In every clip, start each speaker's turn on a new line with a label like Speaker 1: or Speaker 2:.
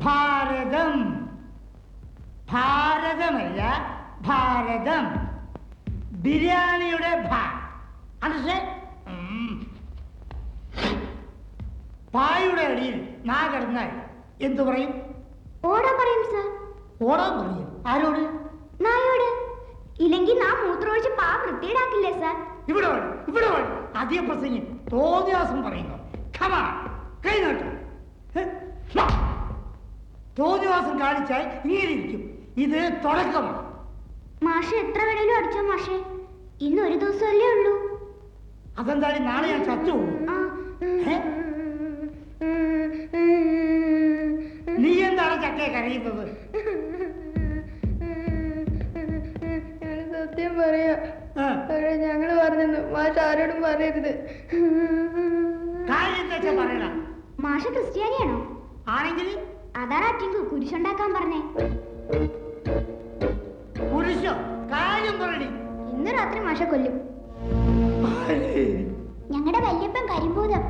Speaker 1: ഭാരതം. ഭാരതമല്ല, ഭാരതം. ബിരിയാണിയുടെ ഭാ. പായുടെ അടിയിൽ നാ കിടന്നാൽ എന്തു പറയും?
Speaker 2: ഓടാൻ പറയും സർ.
Speaker 1: ഓടാൻ പറയും? ആരോട്?
Speaker 2: നായോട്. ഇല്ലെങ്കിൽ നാ മൂത്രമൊഴിച്ച് പാ വൃത്തിയിടാക്കില്ലേ സർ?
Speaker 1: ഇവിടെ ഇവിടെ അധികം പ്രസംഗം തോന്നിയാസം പറയുന്നു. കൈ നോട്ടം. തോന്നിവാസം കാണിച്ചാൽ ഇങ്ങനെ ഇരിക്കും. ഇത് തുടക്കമാണ്.
Speaker 2: മാഷ് എത്ര വേണേലും അടിച്ചോ മാഷേ, ഇന്ന് ഒരു ദിവസമല്ലേ ഉള്ളൂ.
Speaker 1: അതെന്തായാലും നാളെ ഞാൻ ചത്തു പോകും. നീ എന്താണ് ചക്കയെ കരയുന്നത്?
Speaker 3: സത്യം പറയാ, ഞങ്ങള് പറഞ്ഞു മാഷ് ആരോടും പറയരുത്.
Speaker 1: പറയണം.
Speaker 2: മാഷ് ക്രിസ്ത്യാനിയാണോ?
Speaker 1: ആണെങ്കിൽ
Speaker 2: അതാണ് അറ്റിങ്കു കുരിശുണ്ടാക്കാൻ പറഞ്ഞേ.
Speaker 1: കുരിശോ? കാര്യം പറയണി.
Speaker 2: ഇന്ന് രാത്രി മാഷ കൊല്ലും. ഞങ്ങളുടെ വല്യപ്പൻ കരിമ്പൂതം.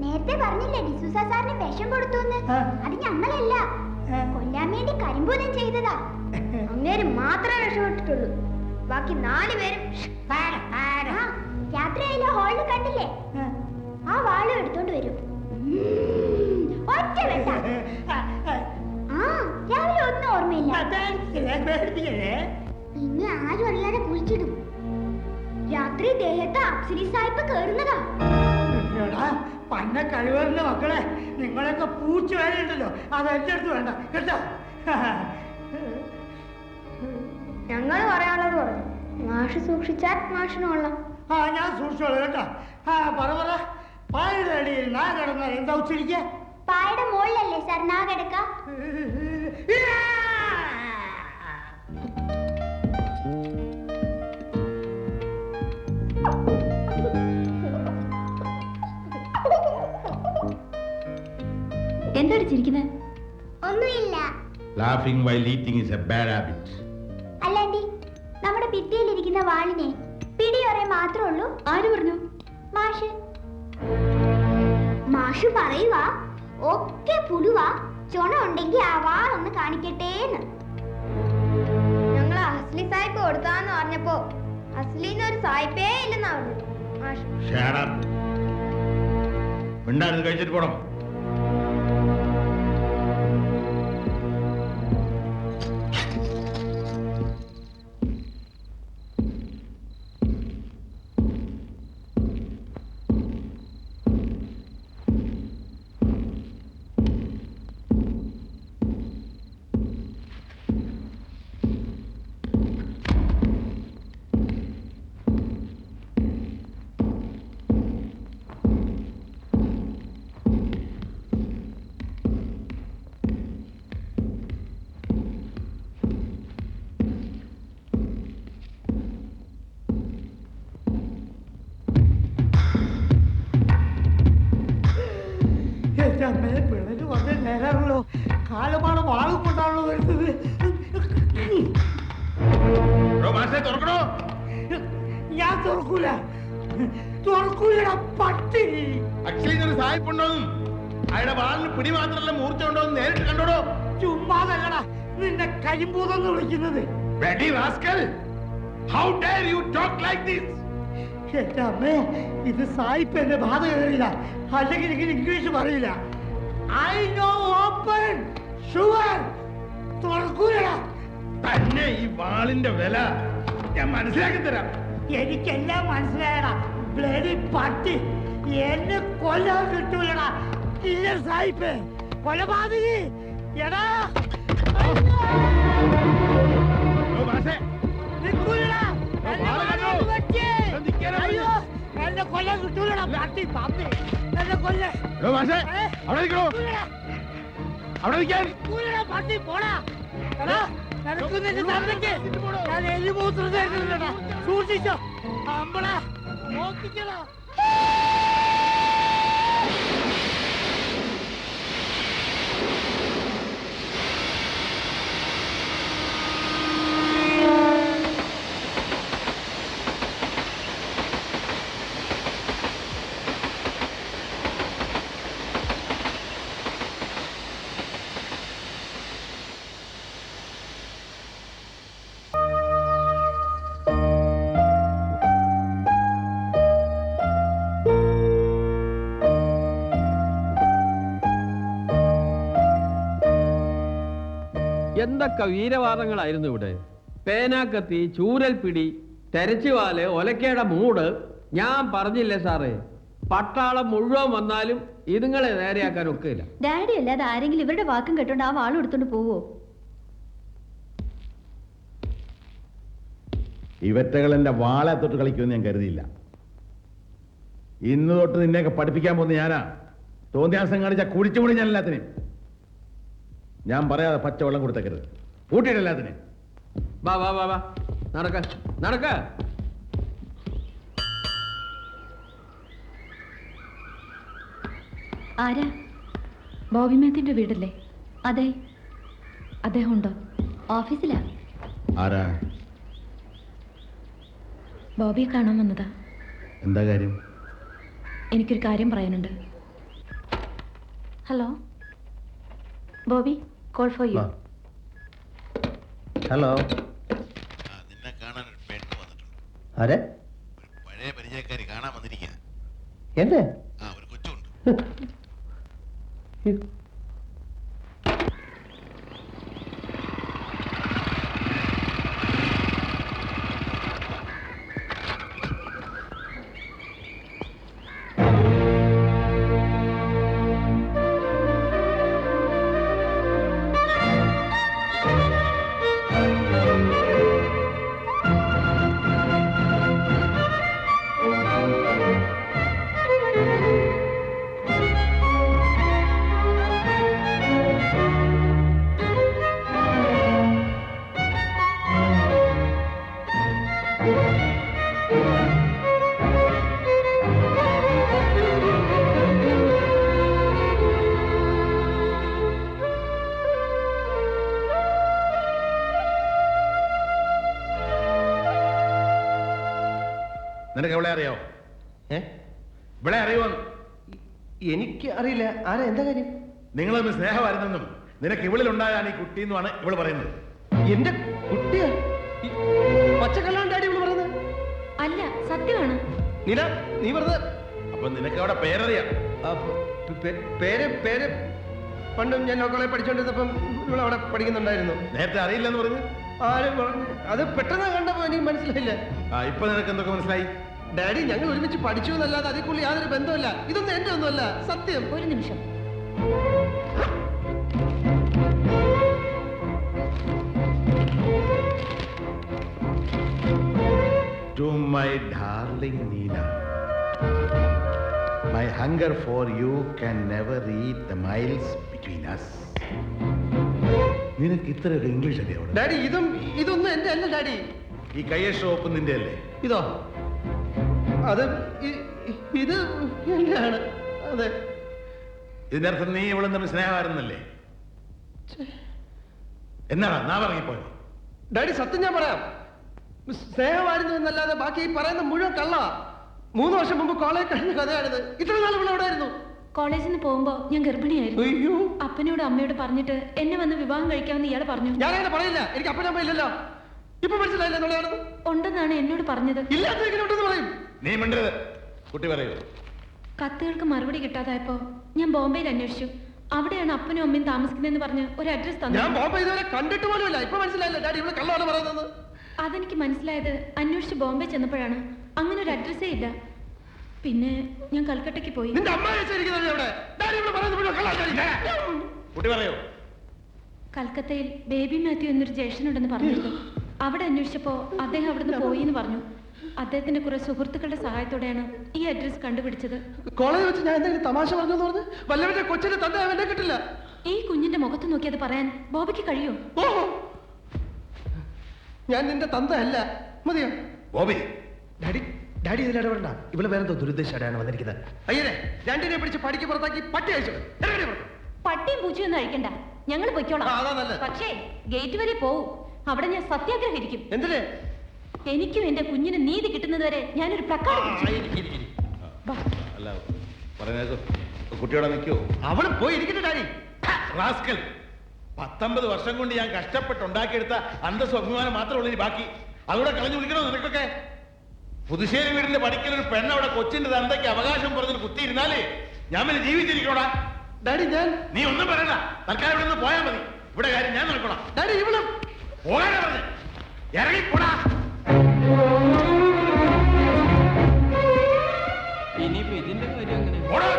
Speaker 2: നേരത്തെ പറഞ്ഞില്ലേ ഡിസൂസ സാറിന് വിഷം കൊടുത്തു. അത് ഞങ്ങളല്ല, കൊല്ലാൻ വേണ്ടി കരിമ്പൂതം ചെയ്തതാ. അങ്ങേര് മാത്രമേ രക്ഷപ്പെട്ടിട്ടുള്ളൂ. ബാക്കി 4 പേരും രാത്രിയായില്ല ഹാളിൽ കണ്ടില്ലേ? ആ വാളും എടുത്തോണ്ട് വരും. ഒറ്റ വെട്ട. രാവിലെ ഒന്നും ഓർമ്മയില്ല. ഇന്ന് ആരും അറിയാതെ കുഴിച്ചിടും. രാത്രി ദേഹത്ത് അപ്സരി സാഹിബ് കേറുന്നതാ.
Speaker 1: പന്ന കഴിവറിന്റെ മക്കളെ, നിങ്ങളൊക്കെ പൂച്ച വേലയുണ്ടല്ലോ, അത് എന്റെ അടുത്ത് വേണ്ട കേട്ടോ.
Speaker 3: ഞങ്ങള് പറയാനുള്ളത് പറഞ്ഞു. മാഷ് സൂക്ഷിച്ചാൽ മാഷിനോളാം.
Speaker 1: ഞാൻ സൂക്ഷിച്ചോളൂ കേട്ടോ. പറ പായുടെ അടിയിൽ നാ കിടന്നാൽ എന്താ ഉച്ചരിക്ക?
Speaker 2: പായുടെ മുകളിലല്ലേ സാർ നാ കിടക്ക?
Speaker 3: എന്താണ് ചിരിക്കുന്നത്?
Speaker 2: ഒന്നുമില്ല.
Speaker 4: Laughing while eating is a bad habit.
Speaker 2: അല്ലാണ്ടി നമ്മുടെ ഭിത്തിയിലിരിക്കുന്ന വാളിനെ പിടിയൊറേ മാത്രമേ ഉള്ളൂ.
Speaker 3: ആര് പറഞ്ഞു?
Speaker 2: മാഷ്. മാഷ് പറയുവാ ഒക്കെ പുഴുവാ, ചുണ ഉണ്ടെങ്കിൽ ആ വാളൊന്ന് കാണിക്കട്ടേന്ന്.
Speaker 3: ഞങ്ങൾ അസ്ലി സായിപ്പ് കൊടുത്താന്ന് പറഞ്ഞപ്പോ അസ്ലിന്ന് ഒരു സായിപ്പേ ഇല്ലെന്നാ പറഞ്ഞത് മാഷ്.
Speaker 4: കഴിച്ചിട്ട് പോണം.
Speaker 1: പിള്ളേര് വന്ന നേരാണല്ലോ. കാലമാണ് വാളും കൊണ്ടാണല്ലോ വരുന്നത്. ഞാൻ തുറക്കൂല, പട്ടി.
Speaker 4: അച്ഛനൊരു സായിപ്പുണ്ടോന്നും അയാളുടെ വാളിന് പിടി മാത്രമല്ല മൂർച്ച ഉണ്ടോന്ന് നേരിട്ട് കണ്ടോടോ.
Speaker 1: ചുമ്മാതല്ലടാ നിന്നെ കരിമ്പൂതെന്ന് വിളിക്കുന്നത്.
Speaker 4: How dare you talk like this?
Speaker 1: എന്റെ അമ്മേ, ഇത് സായിപ്പ് എന്റെ ബാധ കയറിയില്ല, അല്ലെങ്കിൽ ഇംഗ്ലീഷ് പറയില്ല. I know open, sure. തുറക്കൂലടാ.
Speaker 4: തന്നെ ഈ വാളിന്റെ വില ഞാൻ മനസ്സിലാക്കി തരാം.
Speaker 1: എനിക്കെല്ലാം മനസ്സിലായടാ. ബ്ലഡി പട്ടി, എന്നെ കൊല്ലാൻ കിട്ടൂലടാ. ഇല്ല സായിപ്പ്, കൊലപാതകി. എടാ നിൽക്കൂലടാ. അയ്യോ, എന്നെ കൊല്ലാൻ കിട്ടൂലടാ. പട്ടി പാപ്പി എന്നെ കൊല്ല. പട്ടി പോടാ. ഞാൻ എലിമൂത്രം തരുന്നില്ലടാ. സൂക്ഷിച്ചോ അമ്പളാ, നോക്കിക്കടാ.
Speaker 5: എന്തൊക്കെ വീരവാദങ്ങളായിരുന്നു ഇവിടെ. പേനാക്കത്തി, ചൂരൽപ്പിടി, തെരച്ചുവാല്, ഒലക്കയുടെ മൂട്. ഞാൻ പറഞ്ഞില്ലേ സാറേ, പട്ടാളം മുഴുവൻ വന്നാലും ഇതുങ്ങളെ നേരെയാക്കാൻ ഒക്കില്ല.
Speaker 2: ഡാഡി അല്ലാതെ ആരെങ്കിലും ഇവരുടെ വാക്കും കേട്ടോണ്ട് ആ വാളും എടുത്തോണ്ട് പോവോ?
Speaker 4: ഇവറ്റകൾ എന്റെ വാളെ തൊട്ട് കളിക്കുമെന്ന് ഞാൻ കരുതിയില്ല. ഇന്ന് തൊട്ട് നിന്നെയൊക്കെ പഠിപ്പിക്കാൻ പോകുന്ന ഞാനാ. തോന്നിയാസം കാണിച്ച കുടിച്ചുകൂടി ഞാൻ എല്ലാത്തിനും. ഞാൻ പറയാതെ പച്ചവെള്ളം കൊടുത്തേക്കരുത്. കൂട്ടിയിട്ട് എല്ലാത്തിനും.
Speaker 5: വാ വാ വാ വാ, നടക്ക നടക്ക.
Speaker 2: ആരാ? ബോബി മാത്യുവിന്റെ വീടല്ലേ? അതെ. അദ്ദേഹം ഉണ്ടോ? ഓഫീസിലാ.
Speaker 4: ആരാ?
Speaker 2: ബോബിയെ കാണാൻ വന്നതാ.
Speaker 4: എന്താ കാര്യം?
Speaker 2: എനിക്കൊരു കാര്യം പറയാനുണ്ട്. Hello Bobby, call for you.
Speaker 6: Hello.
Speaker 4: നിന്നെ കാണാൻ ഒരു പെണ്ണ് വന്നിട്ടുണ്ട്.
Speaker 6: ആരെ?
Speaker 4: പഴയ പരിചയക്കാരി കാണാൻ വന്നിരിക്കുക.
Speaker 6: എന്നെ?
Speaker 4: ഒരു കൊച്ചുണ്ട്. നിനക്ക് എവിടെ അറിയോ? ഇവിടെ അറിയോ?
Speaker 6: എനിക്ക് അറിയില്ല. ആരാ? എന്താ കാര്യം?
Speaker 4: നിങ്ങൾ തമ്മിൽ സ്നേഹമായിരുന്നെന്നും നിനക്ക് ഇവളിലുണ്ടായാണ് ഈ കുട്ടി എന്നുമാണ് ഇവള് പറയുന്നത്.
Speaker 6: എന്റെ കുട്ടിയാ? പച്ചക്കല്ലാണ് ഡാഡി ഇവള് പറയുന്നത്?
Speaker 2: അല്ല, സത്യമാണ്.
Speaker 6: നീല, നീ പറഞ്ഞത്?
Speaker 4: അപ്പൊ നിനക്ക് അവിടെ പേരറിയാം?
Speaker 6: പേര് പേര് പണ്ടും ഞാൻ ലോക്കോളെ പഠിച്ചോണ്ടിരുന്നപ്പം ഇവളവിടെ പഠിക്കുന്നുണ്ടായിരുന്നു.
Speaker 4: നേരത്തെ അറിയില്ലെന്ന് പറഞ്ഞു?
Speaker 6: ആരും പറഞ്ഞു. അത് പെട്ടെന്ന് കണ്ടപ്പോ എനിക്ക് മനസ്സിലായില്ല.
Speaker 4: ഇപ്പൊ നിനക്ക് എന്തൊക്കെ മനസ്സിലായി?
Speaker 6: ഡാഡി, ഞങ്ങൾ ഒരുമിച്ച് പഠിച്ചു എന്നല്ലാതെ അതിക്കുള്ളിൽ യാതൊരു ബന്ധമില്ല. ഇതൊന്നും എന്റെ ഒന്നുമല്ല, സത്യം.
Speaker 2: ഒരു നിമിഷം.
Speaker 4: To my darling Neela, my hunger for you can never reach the miles between us. നിനക്ക് ഇത്രയൊക്കെ ഇംഗ്ലീഷ് അറിയാം അവിടെ?
Speaker 6: ഡാഡി, ഇതൊന്നും എന്റെ അല്ല ഡാഡി.
Speaker 4: ഈ കയ്യ ഷോപ്പ് നിന്റെ അല്ലേ?
Speaker 6: ഇതോ? അത് ഇത് എന്റെയാണ്. അതെ.
Speaker 4: ഇതിനർത്ഥം നീ ഇവിടെ തമ്മിൽ സ്നേഹമായിരുന്നല്ലേ? എന്നാടാ നാ പറഞ്ഞിപ്പോ?
Speaker 6: ഡാഡി, സത്യം ഞാൻ പറയാം. സ്നേഹമായിരുന്നു എന്നല്ലാതെ ബാക്കി ഈ പറയുന്ന മുഴുവൻ കള്ള. 3 വർഷം മുമ്പ് കോളേജ് കഴിഞ്ഞ കഥയാണിത്. ഇത്ര നാൾ ഇവിടെ എവിടെയായിരുന്നു?
Speaker 2: കോളേജിൽ നിന്ന് പോകുമ്പോ ഞാൻ ഗർഭിണിയായിരുന്നു.
Speaker 6: അയ്യോ.
Speaker 2: അപ്പനോട് അമ്മയോട് പറഞ്ഞിട്ട് എന്നെ വന്ന് വിവാഹം കഴിക്കാമെന്ന് ഇയാൾ പറഞ്ഞു.
Speaker 6: ഞാനങ്ങനെ പറയില്ല. എനിക്ക് അപ്പനമ്മ ഇല്ലല്ലോ. ഇപ്പൊ മനസ്സിലായില്ല എന്നുള്ളതാണ്.
Speaker 2: ഉണ്ടെന്നാണ് എന്നോട് പറഞ്ഞത്.
Speaker 6: ഇല്ലാത്ത എങ്ങനെയുണ്ടെന്ന് പറയും.
Speaker 4: നീ മിണ്ടരുത്. കുട്ടി പറയൂ.
Speaker 2: കത്തുകൾക്ക് മറുപടി കിട്ടാതായപ്പോ ഞാൻ ബോംബെയിൽ അന്വേഷിച്ചു. അവിടെയാണ് അപ്പനും അമ്മയും താമസിക്കുന്നതെന്ന് പറഞ്ഞ് ഒരു അഡ്രസ് തന്നു.
Speaker 6: ഞാൻ ബോംബെ ഇതുവരെ കണ്ടിട്ട് പോലുമില്ല. ഇപ്പൊ മനസ്സിലായില്ല ഡാഡി ഇവിടെ കള്ളമാണ് പറയുന്നത്.
Speaker 2: അതെനിക്ക് മനസ്സിലായത് അന്വേഷിച്ച് ബോംബെ ചെന്നപ്പോഴാണ്. അങ്ങനെ ഒരു അഡ്രസ്സേ ഇല്ല. പിന്നെ ഞാൻ കൽക്കട്ടയ്ക്ക് പോയി.
Speaker 6: നിന്റെ അമ്മ
Speaker 4: കുട്ടി പറയൂ.
Speaker 2: കൽക്കത്തയിൽ ബേബി മാത്യു എന്നൊരു ജ്യേഷ്ഠനുണ്ടെന്ന് പറഞ്ഞിരുന്നു. അവിടെ അന്വേഷിച്ചപ്പോ അദ്ദേഹം അവിടുന്ന് പോയി എന്ന് പറഞ്ഞു. അദ്ദേഹത്തിന്റെ കുറെ സുഹൃത്തുക്കളുടെ സഹായത്തോടെയാണ് ഈ അഡ്രസ് കണ്ടുപിടിച്ചത്.
Speaker 6: കോളേജ് വെച്ച് ഞാൻ എന്തെങ്കിലും തമാശ പറഞ്ഞു പറഞ്ഞു വല്ലവരുടെ കൊച്ചിന്റെ തന്റെ അവന്റെ കിട്ടില്ല.
Speaker 2: ഈ കുഞ്ഞിന്റെ മുഖത്ത് നോക്കി അത് പറയാൻ ബോബിക്ക് കഴിയോ?
Speaker 6: ഓഹോ, ഞാൻ നിന്റെ തന്ത അല്ല. മതിയോ
Speaker 4: ബോബി?
Speaker 6: ഡാഡി, ഡാഡി ഇതിൽ ഇടപെടണ്ട. ഇവിടെ വേറെന്തോ ദുരുദ്ദേശമാണ് വന്നിരിക്കുന്നത്. അയ്യേ, രണ്ടിനെ പിടിച്ച് പടിക്ക് പുറത്താക്കി പട്ടി അയച്ചു.
Speaker 2: പട്ടിയും പൂച്ചയൊന്നും അഴിക്കണ്ട, ഞങ്ങൾ പൊയ്ക്കോളാം. പക്ഷേ ഗേറ്റ് വരെ പോവും. അവിടെ ഞാൻ സത്യാഗ്രഹം ഇരിക്കും.
Speaker 6: എന്തിന്?
Speaker 2: എനിക്കും എന്റെ കുഞ്ഞിന് നീതി കിട്ടുന്നത് വരെ ഞാനൊരു പ്രക്കാരം.
Speaker 4: കുട്ടിയോടെ നിൽക്കൂ.
Speaker 6: അവള് പോയി ഇരിക്കട്ടെ ഡാഡി.
Speaker 4: 19 വർഷം കൊണ്ട് ഞാൻ കഷ്ടപ്പെട്ടുണ്ടാക്കിയെടുത്ത അന്തസ്സും അഭിമാനം മാത്രമേ ഉള്ളൂ ബാക്കി. അതുകൂടെ കളഞ്ഞു വിളിക്കണോ നിനക്കൊക്കെ? പുതുശ്ശേരി വീടിന്റെ പടിക്കലൊരു പെണ്ണവിടെ കൊച്ചിന്റെ തന്തയ്ക്ക് അവകാശം പറഞ്ഞൊരു കുത്തിയിരുന്നാലേ ഞാൻ പിന്നെ ജീവിച്ചിരിക്കണോടാ.
Speaker 6: ഡാഡി, ഞാൻ
Speaker 4: നീ ഒന്നും പറയണ്ട. തൽക്കാലം ഇവിടെ നിന്ന് പോയാൽ മതി. ഇവിടെ കാര്യം ഞാൻ നോക്കണം.
Speaker 6: ഡാഡി ഇവിടെ
Speaker 4: പോകാനാ പറഞ്ഞേ, ഇറങ്ങിപ്പോടാ.
Speaker 5: ഇനിയിപ്പോ ഇതിന്റെ കാര്യം അങ്ങനെ
Speaker 4: പോടാ.